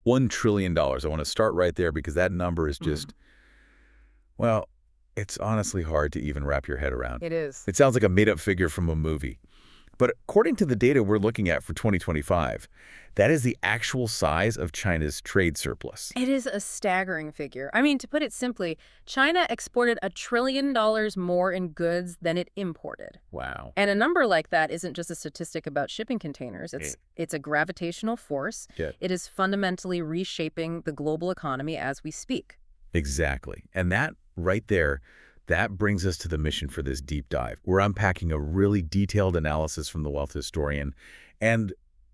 $1 trillion. I want to start right there because that number is just, well, it's honestly hard to even wrap your head around. It is. It sounds like a made-up figure from a movie. But according to the data we're looking at for 2025, that is the actual size of China's trade surplus. It is a staggering figure. I mean, to put it simply, China exported $1 trillion more in goods than it imported. Wow. And a number like that isn't just a statistic about shipping containers. It's a gravitational force. Yeah. It is fundamentally reshaping the global economy as we speak. Exactly. And that right there, that brings us to the mission for this deep dive. We're unpacking a really detailed analysis from the wealth historian. And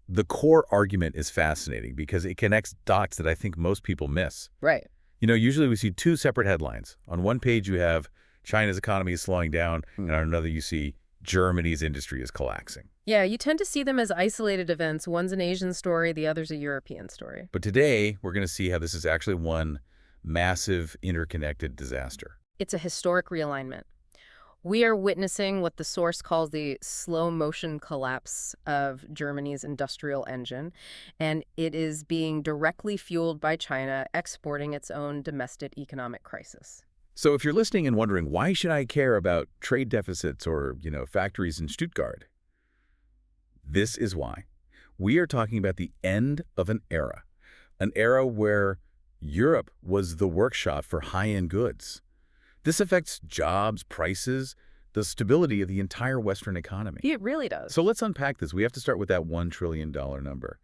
the core argument is fascinating because it connects dots that I think most people miss. Right. You know, usually we see two separate headlines. On one page, you have China's economy is slowing down, and on another, you see Germany's industry is collapsing. Yeah, you tend to see them as isolated events. One's an Asian story, the other's a European story. But today, we're going to see how this is actually one massive interconnected disaster. It's a historic realignment. We are witnessing what the source calls the slow-motion collapse of Germany's industrial engine, and it is being directly fueled by China exporting its own domestic economic crisis. So if you're listening and wondering, why should I care about trade deficits or, factories in Stuttgart? This is why. We are talking about the end of an era where Europe was the workshop for high-end goods. This affects jobs, prices, the stability of the entire Western economy. It really does. So let's unpack this. We have to start with that $1 trillion number.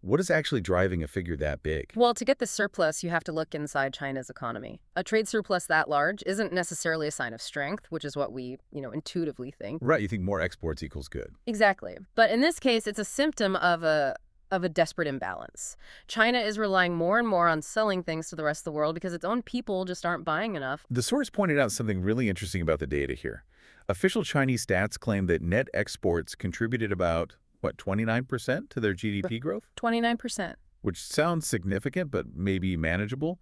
What is actually driving a figure that big? Well, to get the surplus, you have to look inside China's economy. A trade surplus that large isn't necessarily a sign of strength, which is what we, intuitively think. Right, you think more exports equals good. Exactly. But in this case, it's a symptom of a desperate imbalance. China is relying more and more on selling things to the rest of the world because its own people just aren't buying enough. The source pointed out something really interesting about the data here. Official Chinese stats claim that net exports contributed about, 29% to their GDP growth? 29%. Which sounds significant, but maybe manageable.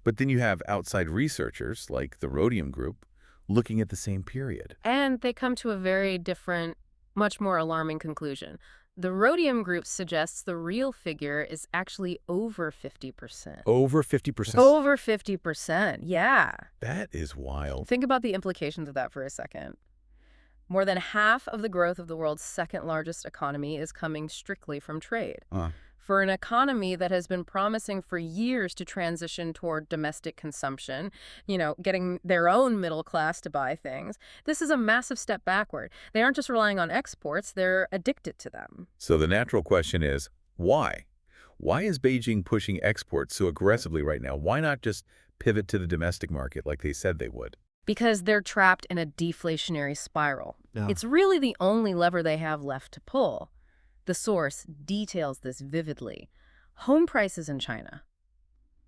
But then you have outside researchers, like the Rhodium Group, looking at the same period. And they come to a very different, much more alarming conclusion. The Rhodium Group suggests the real figure is actually over 50%. Over 50%? Over 50%, yeah. That is wild. Think about the implications of that for a second. More than half of the growth of the world's second largest economy is coming strictly from trade. For an economy that has been promising for years to transition toward domestic consumption, getting their own middle class to buy things, this is a massive step backward. They aren't just relying on exports, they're addicted to them. So the natural question is, why? Why is Beijing pushing exports so aggressively right now? Why not just pivot to the domestic market like they said they would? Because they're trapped in a deflationary spiral. Yeah. It's really the only lever they have left to pull. The source details this vividly. Home prices in China,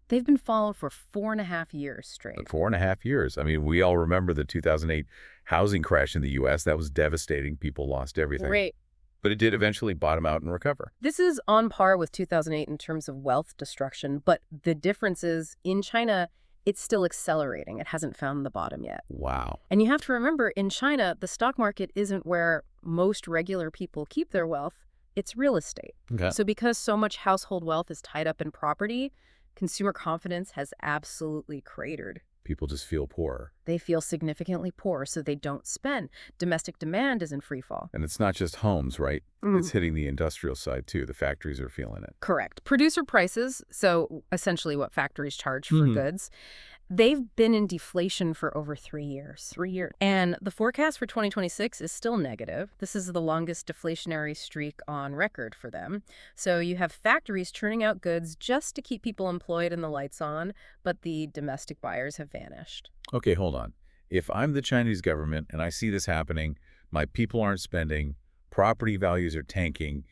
they've been falling for 4.5 years straight. 4.5 years. I mean, we all remember the 2008 housing crash in the U.S. That was devastating. People lost everything. Right. But it did eventually bottom out and recover. This is on par with 2008 in terms of wealth destruction, but the difference is in China, it's still accelerating. It hasn't found the bottom yet. Wow. And you have to remember, in China, the stock market isn't where most regular people keep their wealth. It's real estate. Okay. So because so much household wealth is tied up in property, consumer confidence has absolutely cratered. People just feel poorer. They feel significantly poorer, so they don't spend. Domestic demand is in free fall. And it's not just homes, right? It's hitting the industrial side, too. The factories are feeling it. Correct. Producer prices, so essentially what factories charge for goods, they've been in deflation for over 3 years. 3 years. And the forecast for 2026 is still negative. This is the longest deflationary streak on record for them. So you have factories churning out goods just to keep people employed and the lights on, but the domestic buyers have vanished. Okay, hold on. If I'm the Chinese government and I see this happening, my people aren't spending, property values are tanking,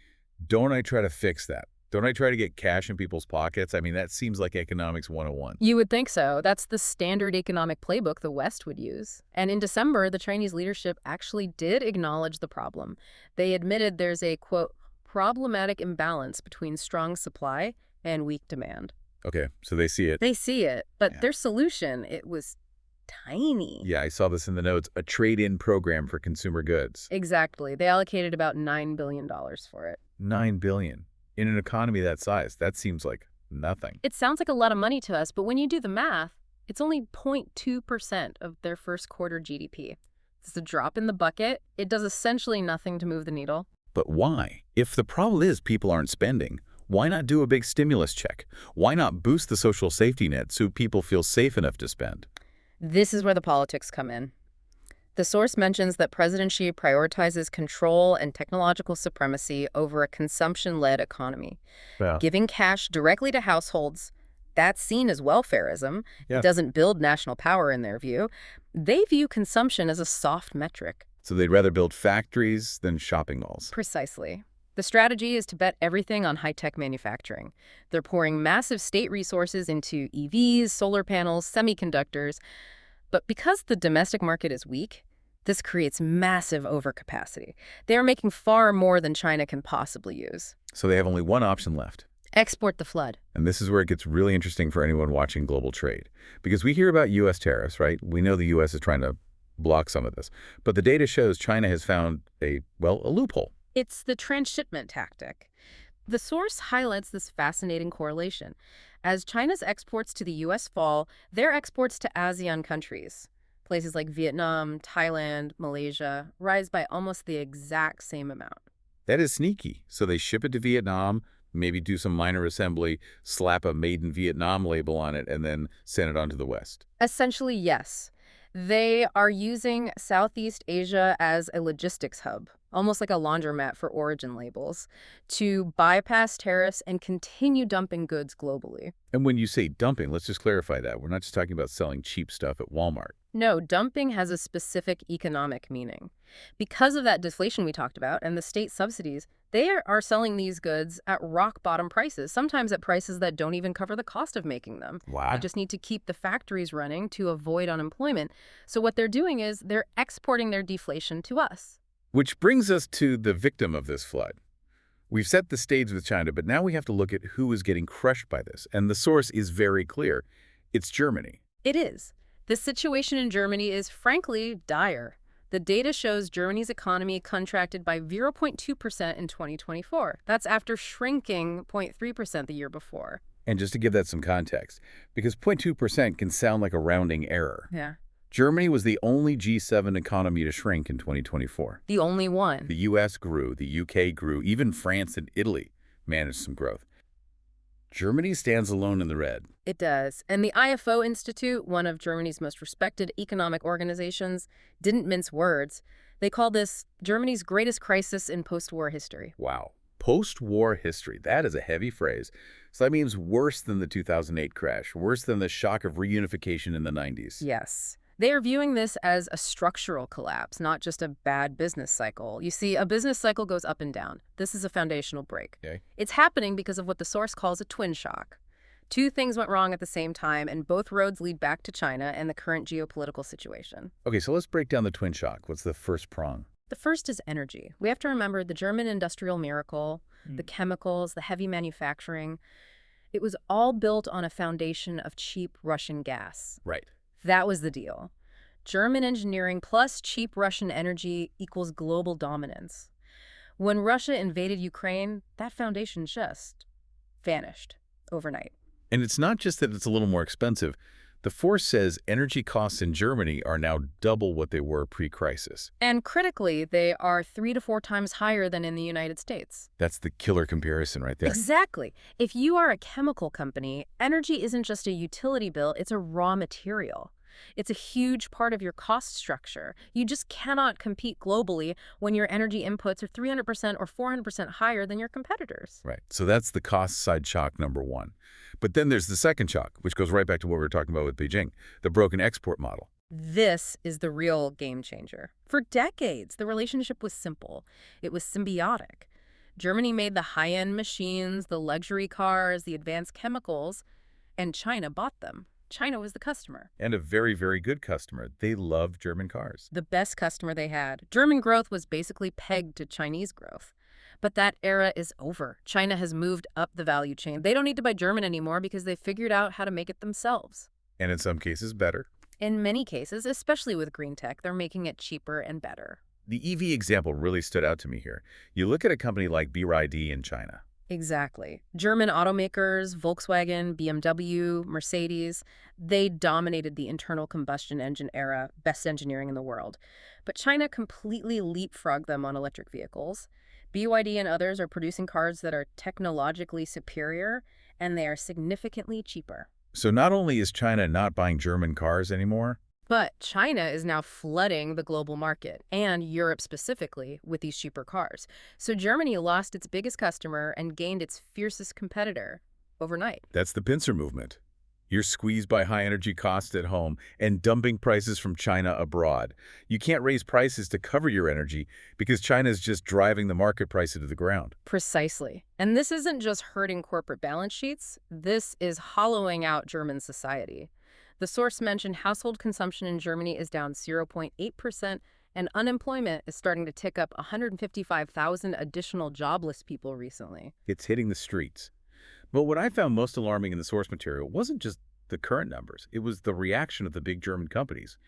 don't I try to fix that? Don't I try to get cash in people's pockets? I mean, that seems like economics 101. You would think so. That's the standard economic playbook the West would use. And in December, the Chinese leadership actually did acknowledge the problem. They admitted there's a, quote, problematic imbalance between strong supply and weak demand. Okay, so they see it. They see it, but their solution, it was tiny. Yeah, I saw this in the notes, a trade-in program for consumer goods. Exactly. They allocated about $9 billion for it. $9 billion. In an economy that size, that seems like Nothing. It sounds like a lot of money to us, but when you do the math, it's only 0.2% of their first quarter GDP. It's a drop in the bucket. It does essentially nothing to move the needle. But why? If the problem is people aren't spending, why not do a big stimulus check? Why not boost the social safety net so people feel safe enough to spend? This is where the politics come in. The source mentions that President Xi prioritizes control and technological supremacy over a consumption-led economy. Yeah. Giving cash directly to households, that's seen as welfarism. Yeah. It doesn't build national power in their view. They view consumption as a soft metric. So they'd rather build factories than shopping malls. Precisely. The strategy is to bet everything on high-tech manufacturing. They're pouring massive state resources into EVs, solar panels, semiconductors. But because the domestic market is weak, this creates massive overcapacity. They are making far more than China can possibly use. So they have only one option left. Export the flood. And this is where it gets really interesting for anyone watching global trade. Because we hear about U.S. tariffs, right? We know the U.S. is trying to block some of this. But the data shows China has found a loophole. It's the transshipment tactic. The source highlights this fascinating correlation. As China's exports to the U.S. fall, their exports to ASEAN countries, places like Vietnam, Thailand, Malaysia, rise by almost the exact same amount. That is sneaky. So they ship it to Vietnam, maybe do some minor assembly, slap a Made in Vietnam label on it, and then send it on to the West. Essentially, yes. They are using Southeast Asia as a logistics hub, almost like a laundromat for origin labels, to bypass tariffs and continue dumping goods globally. And when you say dumping, let's just clarify that. We're not just talking about selling cheap stuff at Walmart. No, dumping has a specific economic meaning. Because of that deflation we talked about and the state subsidies, they are selling these goods at rock-bottom prices, sometimes at prices that don't even cover the cost of making them. Wow. They just need to keep the factories running to avoid unemployment. So what they're doing is they're exporting their deflation to us. Which brings us to the victim of this flood. We've set the stage with China, but now we have to look at who is getting crushed by this. And the source is very clear. It's Germany. It is. The situation in Germany is, frankly, dire. The data shows Germany's economy contracted by 0.2% in 2024. That's after shrinking 0.3% the year before. And just to give that some context, because 0.2% can sound like a rounding error. Yeah. Germany was the only G7 economy to shrink in 2024. The only one. The U.S. grew, the U.K. grew, even France and Italy managed some growth. Germany stands alone in the red. It does. And the IFO Institute, one of Germany's most respected economic organizations, didn't mince words. They call this Germany's greatest crisis in post-war history. Wow. Post-war history. That is a heavy phrase. So that means worse than the 2008 crash, worse than the shock of reunification in the 90s. Yes. They are viewing this as a structural collapse, not just a bad business cycle. You see, a business cycle goes up and down. This is a foundational break. Okay. It's happening because of what the source calls a twin shock. Two things went wrong at the same time, and both roads lead back to China and the current geopolitical situation. Okay, so let's break down the twin shock. What's the first prong? The first is energy. We have to remember the German industrial miracle, the chemicals, the heavy manufacturing. It was all built on a foundation of cheap Russian gas. Right. That was the deal. German engineering plus cheap Russian energy equals global dominance. When Russia invaded Ukraine, that foundation just vanished overnight. And it's not just that it's a little more expensive. The force says energy costs in Germany are now double what they were pre-crisis. And critically, they are 3 to 4 times higher than in the United States. That's the killer comparison right there. Exactly. If you are a chemical company, energy isn't just a utility bill, it's a raw material. It's a huge part of your cost structure. You just cannot compete globally when your energy inputs are 300% or 400% higher than your competitors. Right. So that's the cost side shock number one. But then there's the second shock, which goes right back to what we were talking about with Beijing, the broken export model. This is the real game changer. For decades, the relationship was simple. It was symbiotic. Germany made the high-end machines, the luxury cars, the advanced chemicals, and China bought them. China was the customer. And a very, very good customer. They loved German cars. The best customer they had. German growth was basically pegged to Chinese growth. But that era is over. China has moved up the value chain. They don't need to buy German anymore because they figured out how to make it themselves. And in some cases, better. In many cases, especially with green tech, they're making it cheaper and better. The EV example really stood out to me here. You look at a company like BYD in China. Exactly. German automakers, Volkswagen, BMW, Mercedes, they dominated the internal combustion engine era, best engineering in the world. But China completely leapfrogged them on electric vehicles. BYD and others are producing cars that are technologically superior, and they are significantly cheaper. So not only is China not buying German cars anymore, But China is now flooding the global market, and Europe specifically, with these cheaper cars. So Germany lost its biggest customer and gained its fiercest competitor overnight. that's the pincer movement. You're squeezed by high energy costs at home and dumping prices from China abroad. You can't raise prices to cover your energy because China is just driving the market price into the ground. Precisely. And this isn't just hurting corporate balance sheets, this is hollowing out German society. The source mentioned household consumption in Germany is down 0.8%, and unemployment is starting to tick up 155,000 additional jobless people recently. It's hitting the streets. But what I found most alarming in the source material wasn't just the current numbers. It was the reaction of the big German companies.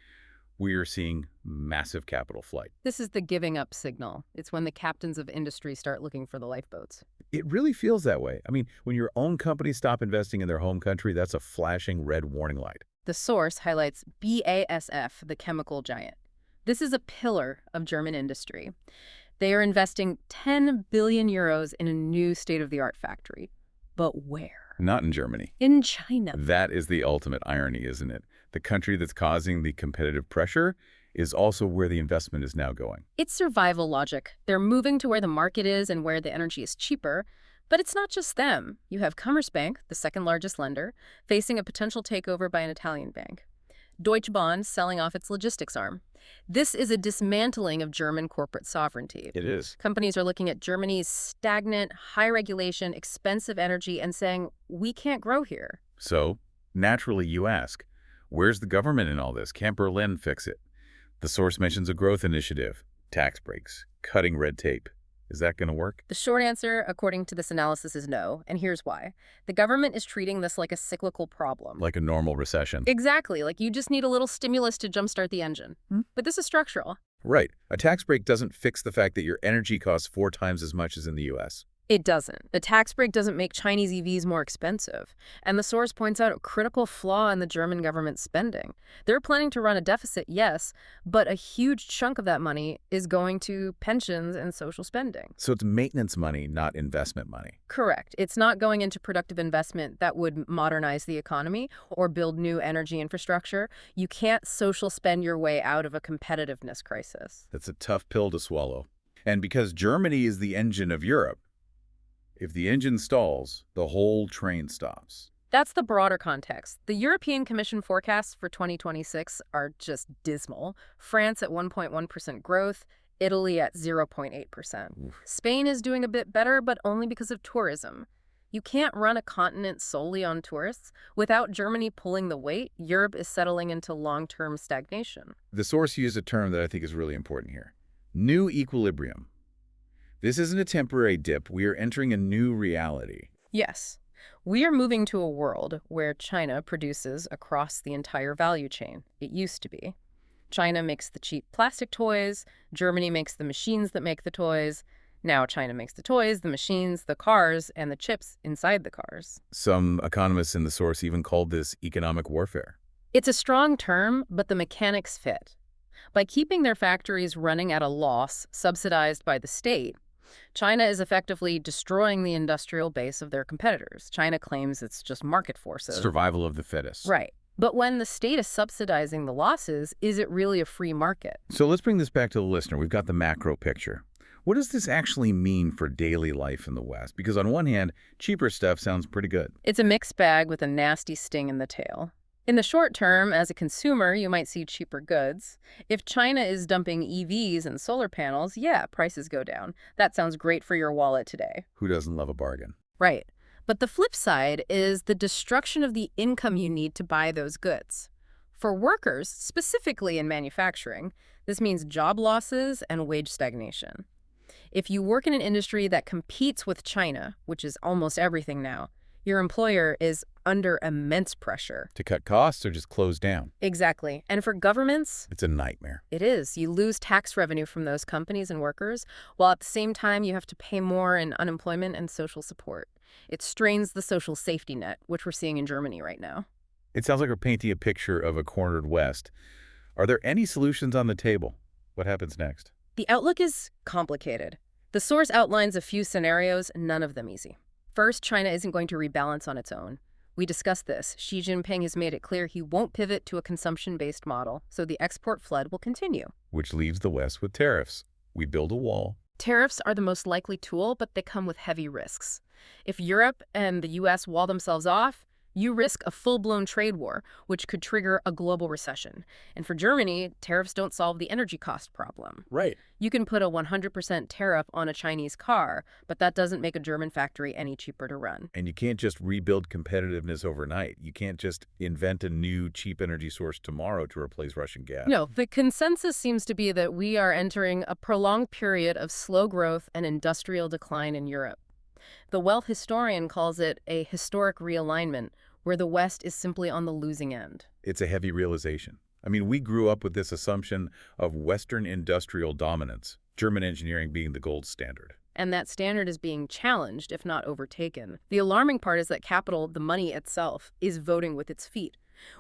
We are seeing massive capital flight. This is the giving up signal. It's when the captains of industry start looking for the lifeboats. It really feels that way. I mean, when your own companies stop investing in their home country, that's a flashing red warning light. The source highlights BASF, the chemical giant. This is a pillar of German industry. They are investing 10 billion euros in a new state-of-the-art factory. But where? Not in Germany. In China. That is the ultimate irony, isn't it? The country that's causing the competitive pressure is also where the investment is now going. It's survival logic. They're moving to where the market is and where the energy is cheaper. But it's not just them. You have Commerzbank, the second largest lender, facing a potential takeover by an Italian bank. Deutsche Bahn selling off its logistics arm. This is a dismantling of German corporate sovereignty. It is. Companies are looking at Germany's stagnant, high regulation, expensive energy and saying, we can't grow here. So, naturally you ask, where's the government in all this? Can't Berlin fix it? The source mentions a growth initiative, tax breaks, cutting red tape. Is that going to work? The short answer, according to this analysis, is no, and here's why. The government is treating this like a cyclical problem. Like a normal recession. Exactly, like you just need a little stimulus to jumpstart the engine. But this is structural. Right. A tax break doesn't fix the fact that your energy costs 4 times as much as in the U.S. It doesn't. The tax break doesn't make Chinese EVs more expensive. And the source points out a critical flaw in the German government spending. They're planning to run a deficit, yes, but a huge chunk of that money is going to pensions and social spending. So it's maintenance money, not investment money. Correct. It's not going into productive investment that would modernize the economy or build new energy infrastructure. You can't social spend your way out of a competitiveness crisis. That's a tough pill to swallow. And because Germany is the engine of Europe, if the engine stalls, the whole train stops. That's the broader context. The European Commission forecasts for 2026 are just dismal. France at 1.1% growth, Italy at 0.8%. Spain is doing a bit better, but only because of tourism. You can't run a continent solely on tourists. Without Germany pulling the weight, Europe is settling into long-term stagnation. The source used a term that I think is really important here. New equilibrium. This isn't a temporary dip. We are entering a new reality. Yes. We are moving to a world where China produces across the entire value chain. It used to be. China makes the cheap plastic toys. Germany makes the machines that make the toys. Now China makes the toys, the machines, the cars, and the chips inside the cars. Some economists in the source even called this economic warfare. It's a strong term, but the mechanics fit. By keeping their factories running at a loss, subsidized by the state, China is effectively destroying the industrial base of their competitors. China claims it's just market forces. Survival of the fittest. Right. But when the state is subsidizing the losses, is it really a free market? So let's bring this back to the listener. We've got the macro picture. What does this actually mean for daily life in the West? Because on one hand, cheaper stuff sounds pretty good. It's a mixed bag with a nasty sting in the tail. In the short term, as a consumer, you might see cheaper goods. If China is dumping EVs and solar panels, yeah, prices go down. That sounds great for your wallet today. Who doesn't love a bargain? Right. But the flip side is the destruction of the income you need to buy those goods. For workers, specifically in manufacturing, this means job losses and wage stagnation. If you work in an industry that competes with China, which is almost everything now, Your employer is under immense pressure. To cut costs or just close down? Exactly. And for governments, It's a nightmare. it is. You lose tax revenue from those companies and workers, while at the same time you have to pay more in unemployment and social support. It strains the social safety net, which we're seeing in Germany right now. It sounds like we're painting a picture of a cornered West. Are there any solutions on the table? What happens next? The outlook is complicated. The source outlines a few scenarios, none of them easy. First, China isn't going to rebalance on its own. We discussed this. Xi Jinping has made it clear he won't pivot to a consumption-based model, so the export flood will continue. Which leaves the West with tariffs. We build a wall. Tariffs are the most likely tool, but they come with heavy risks. If Europe and the U.S. wall themselves off, you risk a full-blown trade war, which could trigger a global recession. And for Germany, tariffs don't solve the energy cost problem. Right. You can put a 100% tariff on a Chinese car, but that doesn't make a German factory any cheaper to run. And you can't just rebuild competitiveness overnight. You can't just invent a new cheap energy source tomorrow to replace Russian gas. No, the consensus seems to be that we are entering a prolonged period of slow growth and industrial decline in Europe. The wealth historian calls it a historic realignment, where the West is simply on the losing end. It's a heavy realization. I mean, we grew up with this assumption of Western industrial dominance, German engineering being the gold standard. And that standard is being challenged, if not overtaken. The alarming part is that capital, the money itself, is voting with its feet.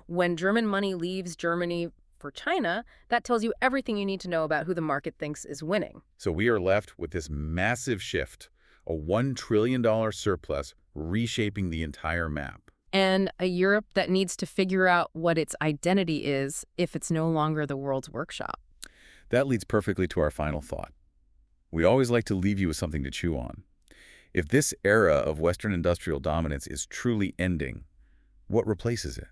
When German money leaves Germany for China, that tells you everything you need to know about who the market thinks is winning. So we are left with this massive shift, a $1 trillion surplus reshaping the entire map. And a Europe that needs to figure out what its identity is if it's no longer the world's workshop. That leads perfectly to our final thought. We always like to leave you with something to chew on. If this era of Western industrial dominance is truly ending, what replaces it?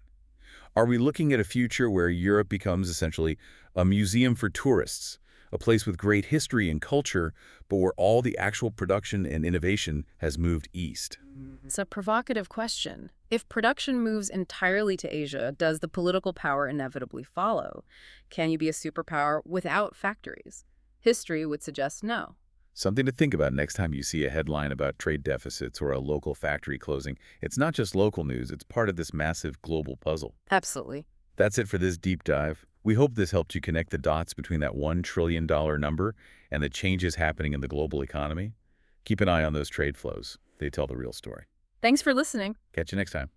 Are we looking at a future where Europe becomes essentially a museum for tourists, a place with great history and culture, but where all the actual production and innovation has moved east? It's a provocative question. If production moves entirely to Asia, does the political power inevitably follow? Can you be a superpower without factories? History would suggest no. Something to think about next time you see a headline about trade deficits or a local factory closing. It's not just local news, it's part of this massive global puzzle. Absolutely. That's it for this deep dive. We hope this helped you connect the dots between that $1 trillion number and the changes happening in the global economy. Keep an eye on those trade flows. They tell the real story. Thanks for listening. Catch you next time.